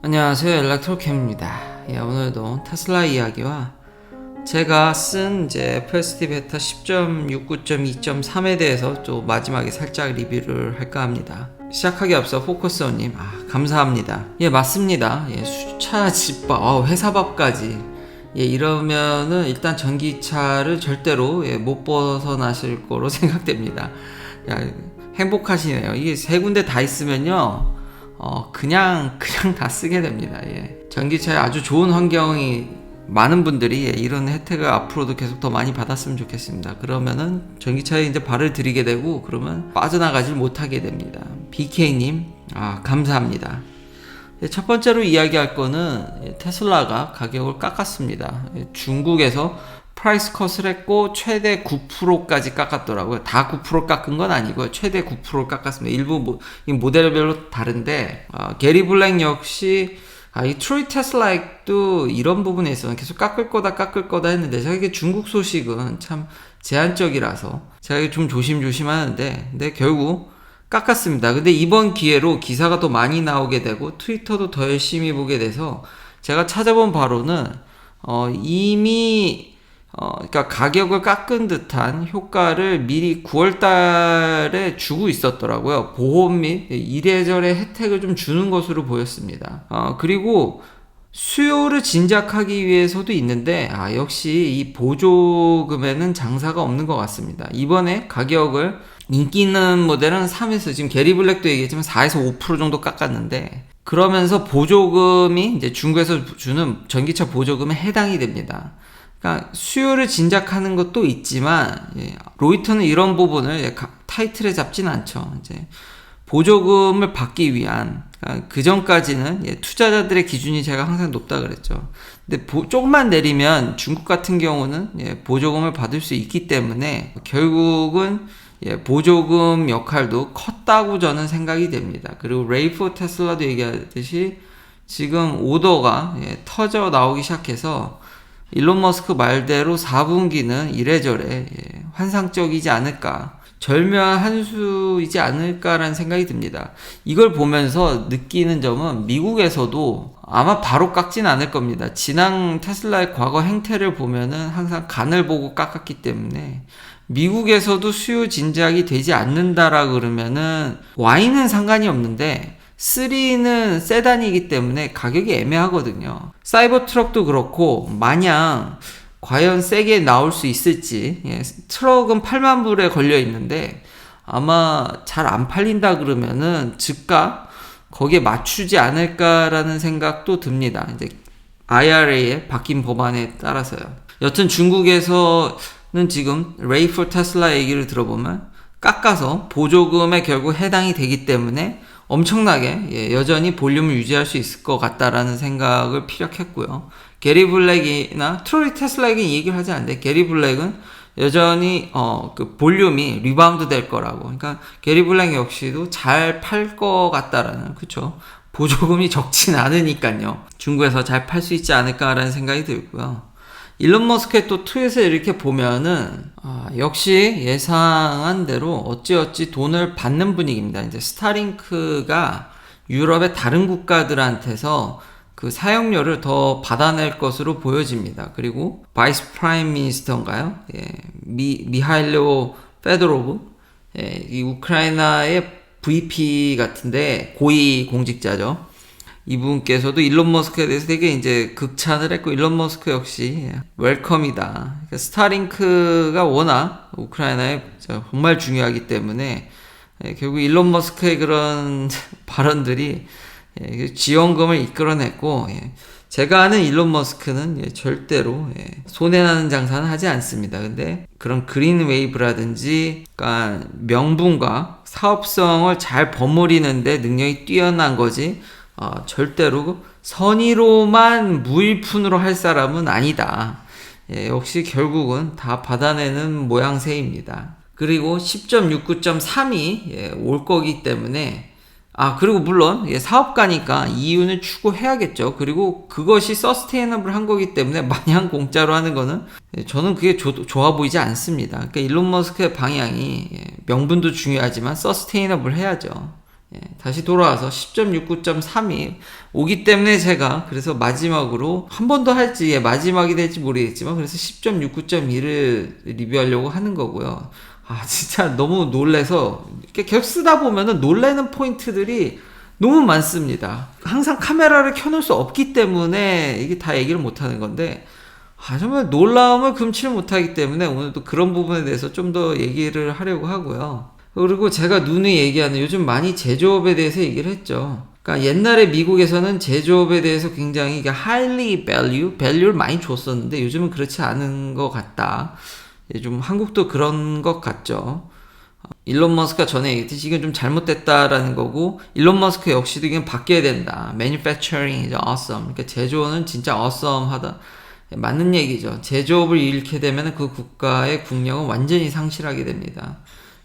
안녕하세요, 엘렉트로캠입니다. 오늘도 테슬라 이야기와 제가 쓴 FSD 베타 10.69.2.3에 대해서 또 마지막에 살짝 리뷰를 할까 합니다. 시작하기 앞서 포커스원님, 감사합니다. 맞습니다. 수차 집밥, 회사밥까지. 이러면은 일단 전기차를 절대로 못 벗어나실 거로 생각됩니다. 행복하시네요. 이게 세 군데 다 있으면요. 그냥 다 쓰게 됩니다. 전기차에 아주 좋은 환경이 많은 분들이 이런 혜택을 앞으로도 계속 더 많이 받았으면 좋겠습니다. 그러면은 전기차에 이제 발을 들이게 되고 그러면 빠져나가질 못하게 됩니다. BK님, 감사합니다. 첫 번째로 이야기할 거는 테슬라가 가격을 깎았습니다. 중국에서 프라이스 컷을 했고 최대 9%까지 깎았더라고요. 다 9% 깎은 건 아니고요. 최대 9% 깎았습니다. 일부 모델별로 다른데 게리 블랙 역시 이 트로이 테슬라도 이런 부분에 있어서는 계속 깎을 거다 했는데 제가 이게 중국 소식은 참 제한적이라서 제가 좀 조심조심 하는데 근데 결국 깎았습니다. 근데 이번 기회로 기사가 더 많이 나오게 되고 트위터도 더 열심히 보게 돼서 제가 찾아본 바로는 이미 그러니까 가격을 깎은 듯한 효과를 미리 9월 달에 주고 있었더라고요. 보험 및 이래저래 혜택을 좀 주는 것으로 보였습니다. 그리고 수요를 진작하기 위해서도 있는데 역시 이 보조금에는 장사가 없는 것 같습니다. 이번에 가격을 인기 있는 모델은 3에서 지금 게리 블랙도 얘기했지만 4에서 5% 정도 깎았는데 그러면서 보조금이 이제 중국에서 주는 전기차 보조금에 해당이 됩니다. 그러니까 수요를 진작하는 것도 있지만 로이터는 이런 부분을 타이틀에 잡진 않죠. 이제 보조금을 받기 위한 그 전까지는 투자자들의 기준이 제가 항상 높다 그랬죠. 근데 조금만 내리면 중국 같은 경우는 보조금을 받을 수 있기 때문에 결국은 보조금 역할도 컸다고 저는 생각이 됩니다. 그리고 레이포 테슬라도 얘기하듯이 지금 오더가 터져 나오기 시작해서 일론 머스크 말대로 4분기는 이래저래 환상적이지 않을까, 절묘한 한 수이지 않을까라는 생각이 듭니다. 이걸 보면서 느끼는 점은 미국에서도 아마 바로 깎진 않을 겁니다. 지난 테슬라의 과거 행태를 보면은 항상 간을 보고 깎았기 때문에 미국에서도 수요 진작이 되지 않는다라 그러면은 Y는 상관이 없는데 3는 세단이기 때문에 가격이 애매하거든요. 사이버 트럭도 그렇고 마냥 과연 세게 나올 수 있을지. 트럭은 8만 불에 걸려 있는데 아마 잘 안 팔린다 그러면은 즉각 거기에 맞추지 않을까라는 생각도 듭니다. 이제 IRA에 바뀐 법안에 따라서요. 여튼 중국에서는 지금 레이 포 테슬라 얘기를 들어보면 깎아서 보조금에 결국 해당이 되기 때문에 엄청나게 여전히 볼륨을 유지할 수 있을 것 같다라는 생각을 피력했고요. 게리 블랙이나 트로이 테슬라에게 얘기를 하지 않는데 게리 블랙은 여전히 그 볼륨이 리바운드 될 거라고. 그러니까 게리 블랙 역시도 잘 팔 것 같다라는, 그쵸? 보조금이 적진 않으니까요. 중국에서 잘 팔 수 있지 않을까라는 생각이 들고요. 일론 머스크의 또 트윗을 이렇게 보면은 역시 예상한 대로 어찌어찌 돈을 받는 분위기입니다. 이제 스타링크가 유럽의 다른 국가들한테서 그 사용료를 더 받아낼 것으로 보여집니다. 그리고 바이스 프라임 미니스터인가요? 미하일로 페도로브, 이 우크라이나의 VP 같은데 고위 공직자죠. 이분께서도 일론 머스크에 대해서 되게 이제 극찬을 했고, 일론 머스크 역시 웰컴이다. 그러니까 스타링크가 워낙 우크라이나에 정말 중요하기 때문에 결국 일론 머스크의 그런 발언들이 지원금을 이끌어냈고, 제가 아는 일론 머스크는 절대로 손해나는 장사는 하지 않습니다. 근데 그런 그린 웨이브라든지 그러니까 명분과 사업성을 잘 버무리는데 능력이 뛰어난 거지 절대로 선의로만 무일푼으로 할 사람은 아니다. 역시 결국은 다 받아내는 모양새입니다. 그리고 10.69.3이 올 거기 때문에 그리고 물론 사업가니까 이윤을 추구해야겠죠. 그리고 그것이 서스테이너블 한 거기 때문에 마냥 공짜로 하는 거는 저는 그게 좋아 보이지 않습니다. 그러니까 일론 머스크의 방향이 명분도 중요하지만 서스테이너블 해야죠. 다시 돌아와서 10.69.3이 오기 때문에 제가 그래서 마지막으로 한 번 더 할지 마지막이 될지 모르겠지만 그래서 10.69.2를 리뷰하려고 하는 거고요. 진짜 너무 놀래서 계속 쓰다 보면은 놀래는 포인트들이 너무 많습니다. 항상 카메라를 켜놓을 수 없기 때문에 이게 다 얘기를 못하는 건데 정말 놀라움을 금치를 못하기 때문에 오늘도 그런 부분에 대해서 좀 더 얘기를 하려고 하고요. 그리고 제가 누누이 얘기하는 요즘 많이 제조업에 대해서 얘기를 했죠. 그러니까 옛날에 미국에서는 제조업에 대해서 굉장히 highly value를 많이 줬었는데 요즘은 그렇지 않은 것 같다. 좀 한국도 그런 것 같죠. 일론 머스크가 전에 얘기했듯이 이건 좀 잘못됐다라는 거고 일론 머스크 역시도 이건 바뀌어야 된다. Manufacturing is awesome. 그러니까 제조업은 진짜 awesome하다. 맞는 얘기죠. 제조업을 잃게 되면 그 국가의 국력은 완전히 상실하게 됩니다.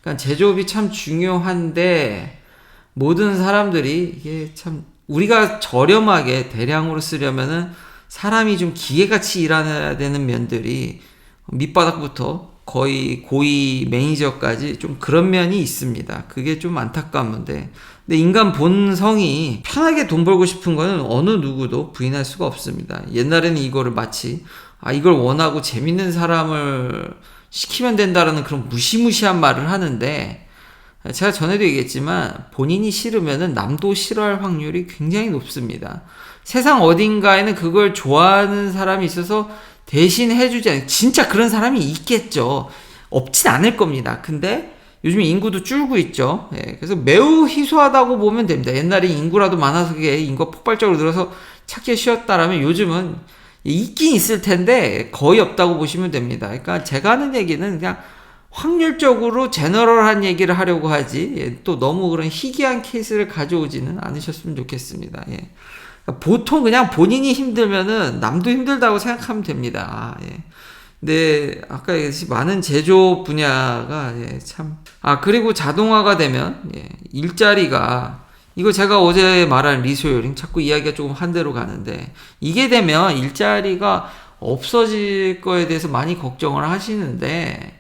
그러니까 제조업이 참 중요한데 모든 사람들이 이게 참 우리가 저렴하게 대량으로 쓰려면은 사람이 좀 기계같이 일해야 되는 면들이 밑바닥부터 거의 고위 매니저까지 좀 그런 면이 있습니다. 그게 좀 안타까운 건데 근데 인간 본성이 편하게 돈 벌고 싶은 거는 어느 누구도 부인할 수가 없습니다. 옛날에는 이거를 마치 이걸 원하고 재밌는 사람을 시키면 된다라는 그런 무시무시한 말을 하는데 제가 전에도 얘기했지만 본인이 싫으면은 남도 싫어할 확률이 굉장히 높습니다. 세상 어딘가에는 그걸 좋아하는 사람이 있어서 대신 해주지 않는 진짜 그런 사람이 있겠죠. 없진 않을 겁니다. 근데 요즘 인구도 줄고 있죠. 그래서 매우 희소하다고 보면 됩니다. 옛날에 인구라도 많아서 그게 인구가 폭발적으로 늘어서 찾기 쉬웠다라면 요즘은 있긴 있을 텐데 거의 없다고 보시면 됩니다. 그러니까 제가 하는 얘기는 그냥 확률적으로 제너럴한 얘기를 하려고 하지 또 너무 그런 희귀한 케이스를 가져오지는 않으셨으면 좋겠습니다. 보통 그냥 본인이 힘들면은 남도 힘들다고 생각하면 됩니다. 근데 아까 얘기했듯이 많은 제조업 분야가 참 그리고 자동화가 되면 일자리가 이거 제가 어제 말한 리소요링 자꾸 이야기가 조금 한 대로 가는데 이게 되면 일자리가 없어질 거에 대해서 많이 걱정을 하시는데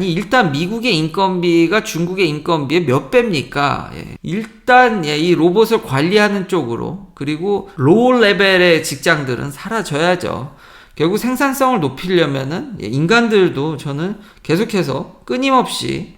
일단 미국의 인건비가 중국의 인건비의 몇 배입니까? 일단 이 로봇을 관리하는 쪽으로 그리고 로우 레벨의 직장들은 사라져야죠. 결국 생산성을 높이려면은 인간들도 저는 계속해서 끊임없이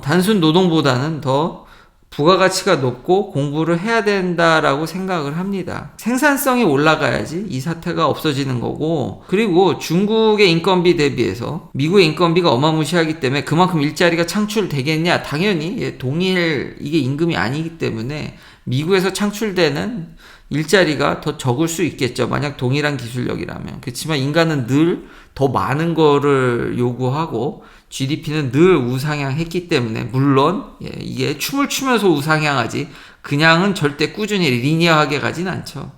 단순 노동보다는 더 부가가치가 높고 공부를 해야 된다라고 생각을 합니다. 생산성이 올라가야지 이 사태가 없어지는 거고 그리고 중국의 인건비 대비해서 미국의 인건비가 어마무시하기 때문에 그만큼 일자리가 창출되겠냐? 당연히 동일 이게 임금이 아니기 때문에 미국에서 창출되는 일자리가 더 적을 수 있겠죠. 만약 동일한 기술력이라면. 그렇지만 인간은 늘 더 많은 거를 요구하고 GDP는 늘 우상향했기 때문에 물론 이게 춤을 추면서 우상향하지 그냥은 절대 꾸준히 리니어하게 가진 않죠.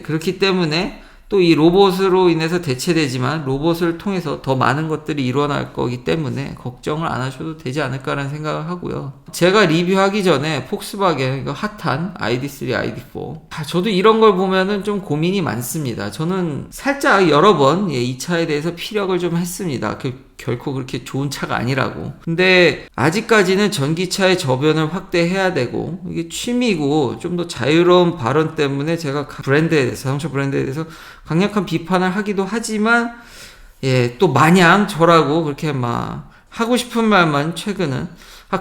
그렇기 때문에 또 이 로봇으로 인해서 대체되지만 로봇을 통해서 더 많은 것들이 일어날 거기 때문에 걱정을 안 하셔도 되지 않을까라는 생각을 하고요. 제가 리뷰하기 전에 폭스바겐 이거 핫한 ID3, ID4 저도 이런 걸 보면은 좀 고민이 많습니다. 저는 살짝 여러 번 이 차에 대해서 피력을 좀 했습니다. 결코 그렇게 좋은 차가 아니라고. 근데 아직까지는 전기차의 저변을 확대해야 되고 이게 취미고 좀 더 자유로운 발언 때문에 제가 브랜드에 대해서 자동차 브랜드에 대해서 강력한 비판을 하기도 하지만 또 마냥 저라고 그렇게 막 하고 싶은 말만 최근은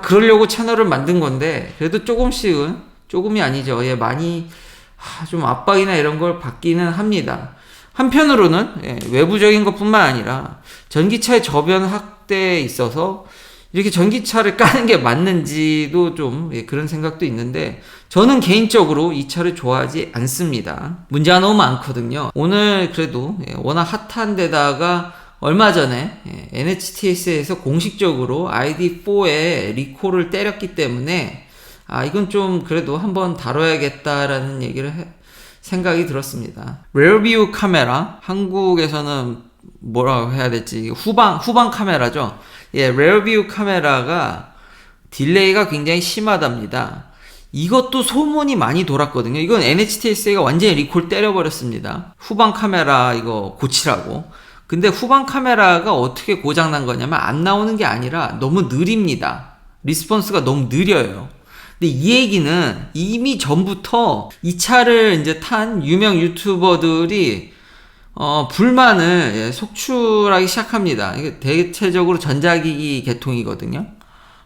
그러려고 채널을 만든 건데 그래도 조금이 아니죠. 많이 좀 압박이나 이런 걸 받기는 합니다. 한편으로는 외부적인 것뿐만 아니라 전기차의 저변 확대에 있어서 이렇게 전기차를 까는 게 맞는지도 좀 그런 생각도 있는데 저는 개인적으로 이 차를 좋아하지 않습니다. 문제가 너무 많거든요. 오늘 그래도 워낙 핫한 데다가 얼마 전에 NHTS에서 공식적으로 ID4에 리콜을 때렸기 때문에 이건 좀 그래도 한번 다뤄야겠다라는 얘기를 생각이 들었습니다. 레어뷰 카메라, 한국에서는 뭐라고 해야 될지 후방 카메라죠. 레어뷰 카메라가 딜레이가 굉장히 심하답니다. 이것도 소문이 많이 돌았거든요. 이건 NHTSA가 완전히 리콜 때려버렸습니다. 후방 카메라 이거 고치라고. 근데 후방 카메라가 어떻게 고장난 거냐면 안 나오는 게 아니라 너무 느립니다. 리스폰스가 너무 느려요. 근데 이 얘기는 이미 전부터 이 차를 이제 탄 유명 유튜버들이 불만을 속출하기 시작합니다. 이게 대체적으로 전자기기 계통이거든요.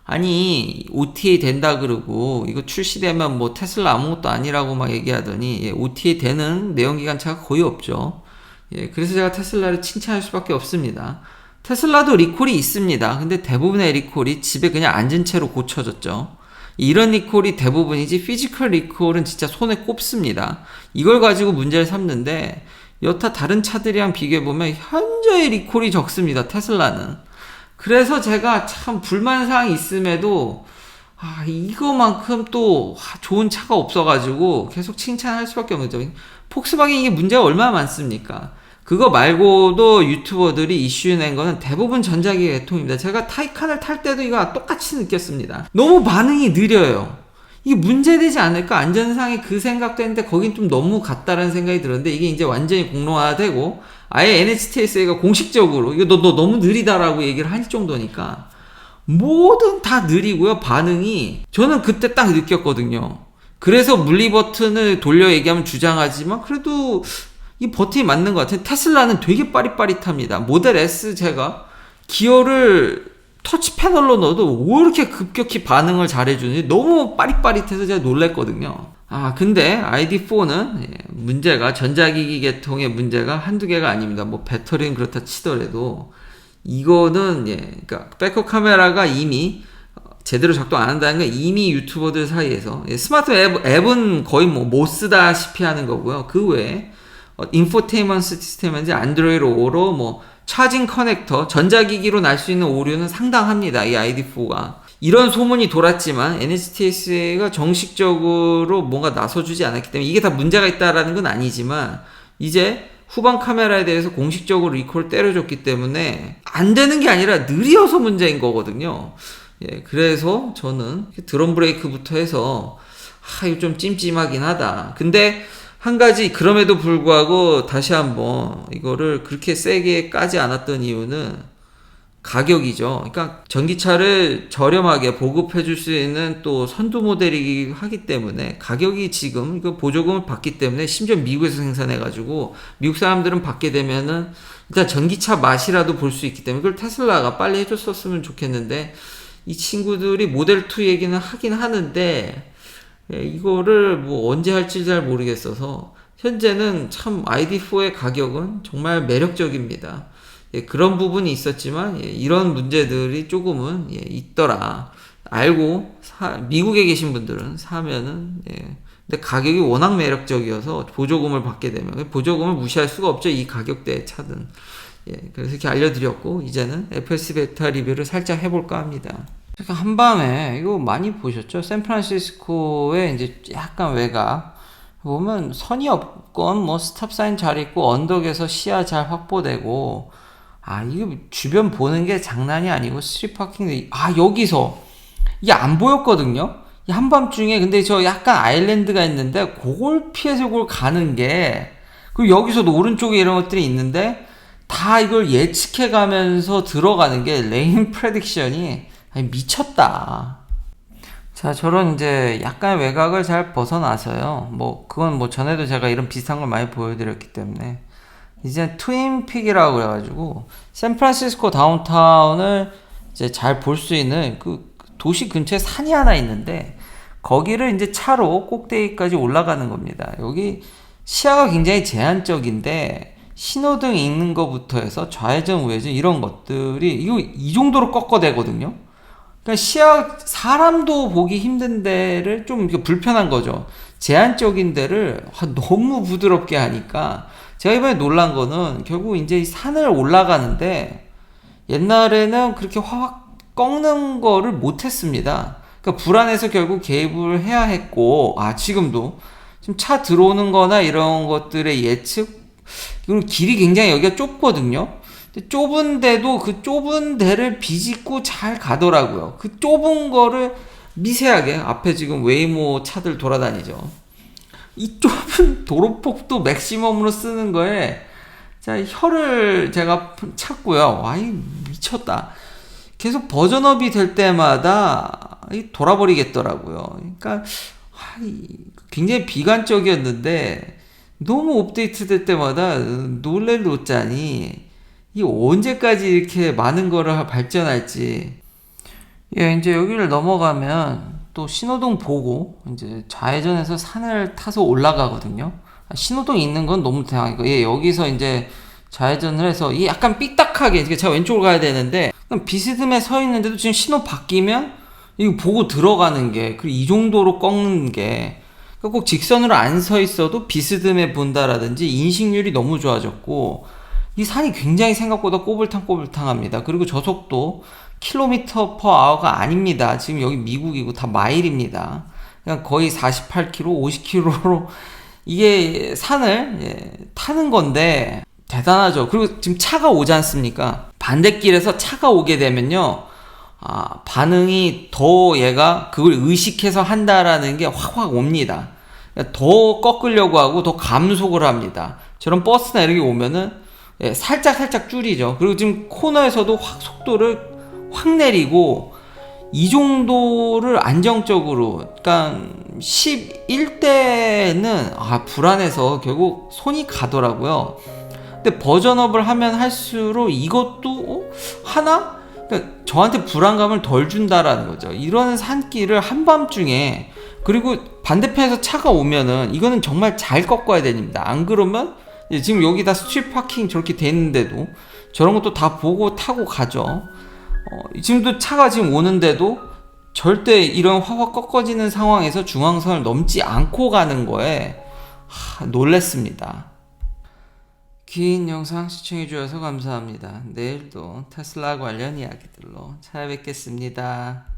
아니 OTA 된다 그러고 이거 출시되면 뭐 테슬라 아무것도 아니라고 막 얘기하더니 OTA 되는 내연기관차가 거의 없죠. 그래서 제가 테슬라를 칭찬할 수밖에 없습니다. 테슬라도 리콜이 있습니다. 근데 대부분의 리콜이 집에 그냥 앉은 채로 고쳐졌죠. 이런 리콜이 대부분이지 피지컬 리콜은 진짜 손에 꼽습니다. 이걸 가지고 문제를 삼는데 여타 다른 차들이랑 비교해보면 현저히 리콜이 적습니다. 테슬라는. 그래서 제가 참 불만사항이 있음에도 이거만큼 또 좋은 차가 없어가지고 계속 칭찬할 수밖에 없는 거죠. 폭스바겐 이게 문제가 얼마나 많습니까? 그거 말고도 유튜버들이 이슈 낸 거는 대부분 전자기기 계통입니다. 제가 타이칸을 탈 때도 이거 똑같이 느꼈습니다. 너무 반응이 느려요. 이게 문제되지 않을까? 안전상에 그 생각도 했는데 거긴 좀 너무 같다라는 생각이 들었는데 이게 이제 완전히 공론화되고 아예 NHTSA가 공식적으로 이거 너 너무 느리다라고 얘기를 할 정도니까 뭐든 다 느리고요. 반응이 저는 그때 딱 느꼈거든요. 그래서 물리 버튼을 돌려 얘기하면 주장하지만 그래도 이 버튼이 맞는 것 같아요. 테슬라는 되게 빠릿빠릿합니다. 모델 S 제가 기어를 터치 패널로 넣어도 왜 이렇게 급격히 반응을 잘해주는지 너무 빠릿빠릿해서 제가 놀랬거든요. 근데 ID4는 문제가 전자기기 계통의 문제가 한두 개가 아닙니다. 뭐 배터리는 그렇다 치더라도 이거는 그러니까 백업 카메라가 이미 제대로 작동 안 한다는 건 이미 유튜버들 사이에서 스마트 앱은 거의 뭐 못 쓰다시피 하는 거고요. 그 외에 인포테인먼트 시스템인지 안드로이드 오로 뭐 차징 커넥터 전자기기로 날 수 있는 오류는 상당합니다. 이 ID4가 이런 소문이 돌았지만 NHTSA가 정식적으로 뭔가 나서주지 않았기 때문에 이게 다 문제가 있다라는 건 아니지만 이제 후방 카메라에 대해서 공식적으로 리콜을 때려줬기 때문에 안 되는 게 아니라 느려서 문제인 거거든요. 그래서 저는 드럼 브레이크부터 해서 이거 좀 찜찜하긴 하다. 근데 한 가지 그럼에도 불구하고 다시 한번 이거를 그렇게 세게 까지 않았던 이유는 가격이죠. 그러니까 전기차를 저렴하게 보급해 줄 수 있는 또 선두 모델이기 하기 때문에 가격이 지금 이거 보조금을 받기 때문에 심지어 미국에서 생산해 가지고 미국 사람들은 받게 되면은 일단 전기차 맛이라도 볼 수 있기 때문에 그걸 테슬라가 빨리 해줬었으면 좋겠는데 이 친구들이 모델 2 얘기는 하긴 하는데 이거를 뭐 언제 할지 잘 모르겠어서 현재는 참 ID4의 가격은 정말 매력적입니다. 그런 부분이 있었지만 이런 문제들이 조금은 있더라. 알고 미국에 계신 분들은 사면은 근데 가격이 워낙 매력적이어서 보조금을 받게 되면 보조금을 무시할 수가 없죠. 이 가격대의 차든. 그래서 이렇게 알려드렸고 이제는 FS 베타 리뷰를 살짝 해볼까 합니다. 한밤에 이거 많이 보셨죠? 샌프란시스코에 이제 약간 외곽 보면 선이 없건 뭐 스탑사인 잘 있고 언덕에서 시야 잘 확보되고 이거 주변 보는 게 장난이 아니고 스트릿 파킹 여기서 이게 안 보였거든요. 한밤중에 근데 저 약간 아일랜드가 있는데 그걸 피해서 그걸 가는 게 그리고 여기서도 오른쪽에 이런 것들이 있는데 다 이걸 예측해 가면서 들어가는 게 레인 프레딕션이 미쳤다. 자, 저런 이제 약간 외곽을 잘 벗어나서요. 뭐 그건 뭐 전에도 제가 이런 비슷한 걸 많이 보여드렸기 때문에 이제 트윈픽이라고 그래가지고 샌프란시스코 다운타운을 이제 잘 볼 수 있는 그 도시 근처에 산이 하나 있는데 거기를 이제 차로 꼭대기까지 올라가는 겁니다. 여기 시야가 굉장히 제한적인데 신호등 있는 것부터 해서 좌회전 우회전 이런 것들이 이거 이 정도로 꺾어대거든요. 그러니까 사람도 보기 힘든 데를 좀 이렇게 불편한 거죠. 제한적인 데를 너무 부드럽게 하니까 제가 이번에 놀란 거는 결국 이제 산을 올라가는데 옛날에는 그렇게 확 꺾는 거를 못 했습니다. 그러니까 불안해서 결국 개입을 해야 했고 지금도 지금 차 들어오는 거나 이런 것들의 예측 그리고 길이 굉장히 여기가 좁거든요. 좁은데도 그 좁은 데를 비집고 잘 가더라고요. 그 좁은 거를 미세하게 앞에 지금 웨이모 차들 돌아다니죠. 이 좁은 도로폭도 맥시멈으로 쓰는 거에 혀를 제가 찾고요. 이 미쳤다. 계속 버전업이 될 때마다 돌아버리겠더라고요. 그러니까 굉장히 비관적이었는데 너무 업데이트 될 때마다 놀랄 노짜니 이 언제까지 이렇게 많은 거를 발전할지. 예, 이제 여기를 넘어가면 또 신호등 보고 이제 좌회전해서 산을 타서 올라가거든요. 신호등이 있는 건 너무 다행이고, 예, 여기서 이제 좌회전을 해서 이 약간 삐딱하게 제가 왼쪽으로 가야 되는데 비스듬해 서 있는데도 지금 신호 바뀌면 이거 보고 들어가는 게, 그리고 이 정도로 꺾는 게, 꼭 직선으로 안 서 있어도 비스듬해 본다라든지 인식률이 너무 좋아졌고, 이 산이 굉장히 생각보다 꼬불탕꼬불탕합니다. 그리고 저속도 킬로미터 퍼 아워가 아닙니다. 지금 여기 미국이고 다 마일입니다. 그냥 거의 48km, 50km로 이게 산을 타는 건데 대단하죠. 그리고 지금 차가 오지 않습니까? 반대길에서 차가 오게 되면요, 반응이 더 얘가 그걸 의식해서 한다라는 게 확확 옵니다. 더 꺾으려고 하고 더 감속을 합니다. 저런 버스나 이런 게 오면은 살짝 줄이죠. 그리고 지금 코너에서도 확 속도를 확 내리고, 이 정도를 안정적으로, 그러니까 11대는 불안해서 결국 손이 가더라고요. 근데 버전업을 하면 할수록 이것도 하나? 그러니까 저한테 불안감을 덜 준다라는 거죠. 이런 산길을 한밤중에, 그리고 반대편에서 차가 오면은 이거는 정말 잘 꺾어야 됩니다. 안 그러면 지금 여기 다 스트리트 파킹 저렇게 돼 있는데도 저런 것도 다 보고 타고 가죠. 지금도 차가 지금 오는데도 절대 이런 확확 꺾어지는 상황에서 중앙선을 넘지 않고 가는 거에 놀랬습니다. 긴 영상 시청해주셔서 감사합니다. 내일도 테슬라 관련 이야기들로 찾아뵙겠습니다.